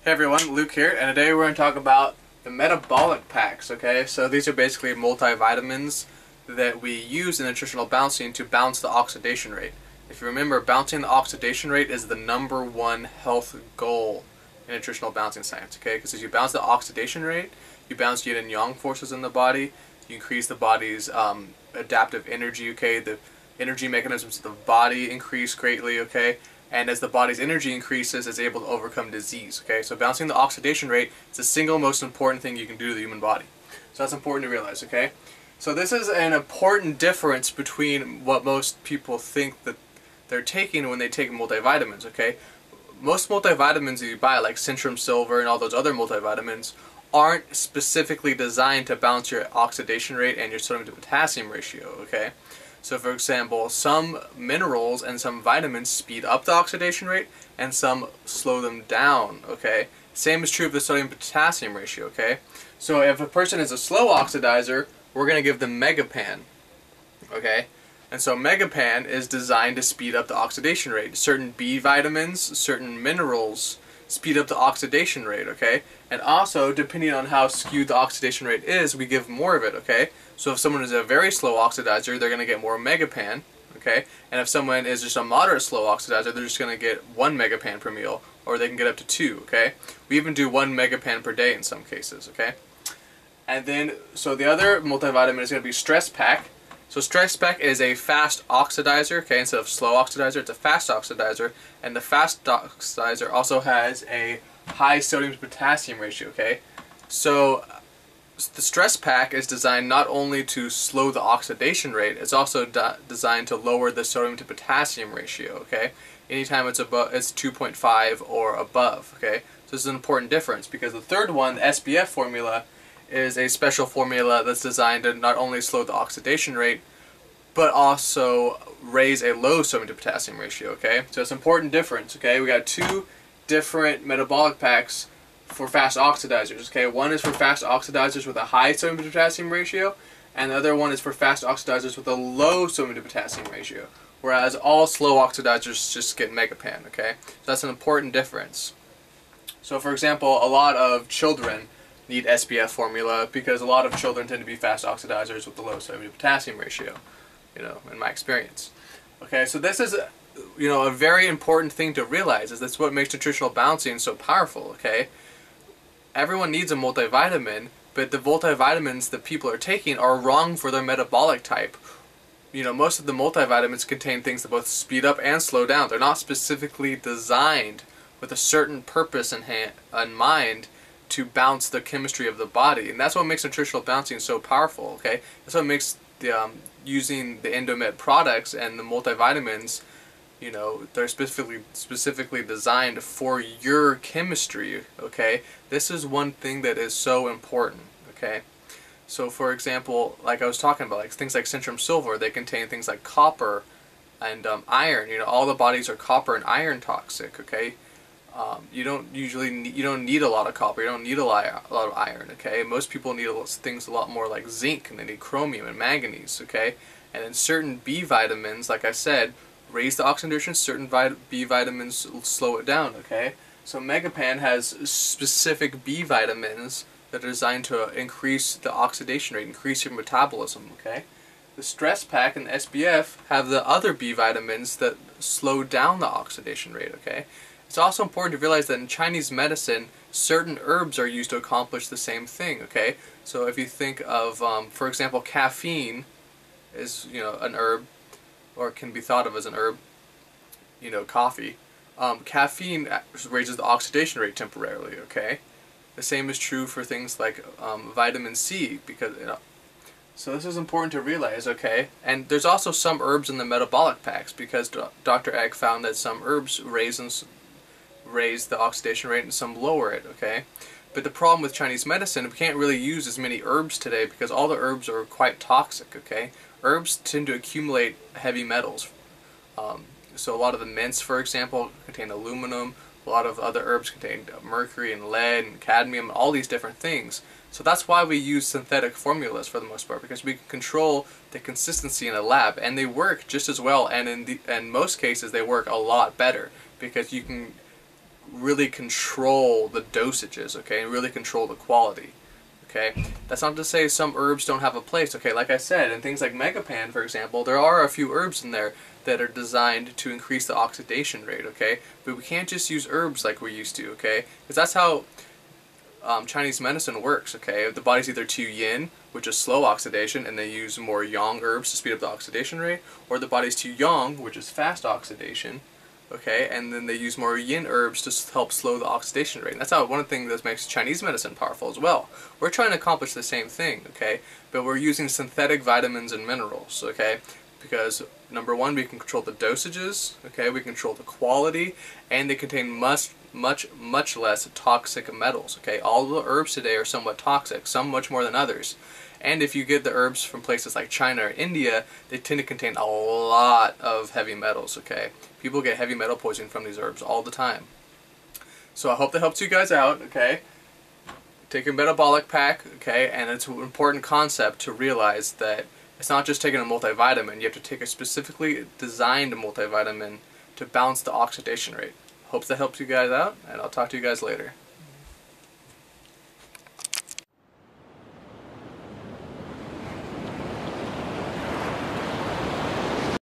Hey everyone, Luke here, and today we're going to talk about the Metabolic Packs, okay? So these are basically multivitamins that we use in nutritional balancing to balance the oxidation rate. If you remember, balancing the oxidation rate is the #1 health goal in nutritional balancing science, okay? Because as you balance the oxidation rate, you balance yin and yang forces in the body, you increase the body's adaptive energy, okay? The energy mechanisms of the body increase greatly, okay? And as the body's energy increases, it's able to overcome disease, okay? So balancing the oxidation rate is the single most important thing you can do to the human body. So that's important to realize, okay? So this is an important difference between what most people think that they're taking when they take multivitamins, okay? Most multivitamins that you buy, like Centrum Silver and all those other multivitamins, aren't specifically designed to balance your oxidation rate and your sodium to potassium ratio, okay? So for example, some minerals and some vitamins speed up the oxidation rate and some slow them down, okay? Same is true of the sodium potassium ratio, okay? So if a person is a slow oxidizer, we're going to give them Megapan, okay? And so Megapan is designed to speed up the oxidation rate. Certain B vitamins, certain minerals speed up the oxidation rate, okay? And also, depending on how skewed the oxidation rate is, we give more of it, okay? So if someone is a very slow oxidizer, they're going to get more Megapan, okay? And if someone is just a moderate slow oxidizer, they're just going to get 1 Megapan per meal, or they can get up to 2, okay? We even do 1 Megapan per day in some cases, okay? And then, so the other multivitamin is going to be Stress Pack. So Stress Pack is a fast oxidizer, okay? Instead of slow oxidizer, it's a fast oxidizer. And the fast oxidizer also has a high sodium to potassium ratio, okay? So the Stress Pack is designed not only to slow the oxidation rate, it's also designed to lower the sodium to potassium ratio, okay? Anytime it's above, it's 2.5 or above, okay? So this is an important difference because the third one, the SPF formula, is a special formula that's designed to not only slow the oxidation rate, but also raise a low sodium to potassium ratio, okay? So it's an important difference, okay? We got two different metabolic packs for fast oxidizers, okay? One is for fast oxidizers with a high sodium to potassium ratio, and the other one is for fast oxidizers with a low sodium to potassium ratio, whereas all slow oxidizers just get Megapan, okay? So that's an important difference. So for example, a lot of children need SPF formula because a lot of children tend to be fast oxidizers with the low sodium to potassium ratio, you know, in my experience. Okay, so this is, you know, a very important thing to realize, is that's what makes nutritional balancing so powerful, okay? Everyone needs a multivitamin, but the multivitamins that people are taking are wrong for their metabolic type. You know, most of the multivitamins contain things that both speed up and slow down. They're not specifically designed with a certain purpose in mind to balance the chemistry of the body, and that's what makes nutritional balancing so powerful, okay? That's what makes the using the Endomet products and the multivitamins, you know, they're specifically designed for your chemistry, okay? This is one thing that is so important, okay? So for example, like I was talking about, like things like Centrum Silver, they contain things like copper and iron. You know, all the bodies are copper and iron toxic, okay? You don't need a lot of copper, you don't need a lot of iron, okay? Most people need things a lot more like zinc, and they need chromium and manganese, okay? And then certain B vitamins, like I said, raise the oxidation, certain B vitamins slow it down, okay? So Megapan has specific B vitamins that are designed to increase the oxidation rate, increase your metabolism, okay? The Stress Pack and the SPF have the other B vitamins that slow down the oxidation rate, okay? It's also important to realize that in Chinese medicine, certain herbs are used to accomplish the same thing, okay? So if you think of, for example, caffeine is, you know, an herb, or can be thought of as an herb, you know, coffee. Caffeine raises the oxidation rate temporarily, okay? The same is true for things like vitamin C, because, you know, so this is important to realize, okay? And there's also some herbs in the metabolic packs, because Dr. Egg found that some herbs raise the oxidation rate and some lower it, okay? But the problem with Chinese medicine, we can't really use as many herbs today because all the herbs are quite toxic, okay? Herbs tend to accumulate heavy metals. So a lot of the mints, for example, contain aluminum. A lot of other herbs contain mercury and lead and cadmium, all these different things. So that's why we use synthetic formulas for the most part, because we can control the consistency in a lab, and they work just as well, and in most cases they work a lot better, because you can really control the dosages, okay, and really control the quality. Okay, that's not to say some herbs don't have a place. Okay, like I said, in things like Megapan, for example, there are a few herbs in there that are designed to increase the oxidation rate. Okay, but we can't just use herbs like we used to. Okay, because that's how Chinese medicine works. Okay, the body's either too yin, which is slow oxidation, and they use more yang herbs to speed up the oxidation rate, or the body's too yang, which is fast oxidation. Okay, and then they use more yin herbs to help slow the oxidation rate. And that's how one of the things that makes Chinese medicine powerful as well. We're trying to accomplish the same thing, okay, but we're using synthetic vitamins and minerals, okay, because number one, we can control the dosages, okay, we control the quality, and they contain much less toxic metals, okay. All the herbs today are somewhat toxic, some much more than others. And if you get the herbs from places like China or India, they tend to contain a lot of heavy metals, okay? People get heavy metal poisoning from these herbs all the time. So I hope that helps you guys out, okay? Take your metabolic pack, okay? And it's an important concept to realize that it's not just taking a multivitamin. You have to take a specifically designed multivitamin to balance the oxidation rate. Hope that helps you guys out, and I'll talk to you guys later.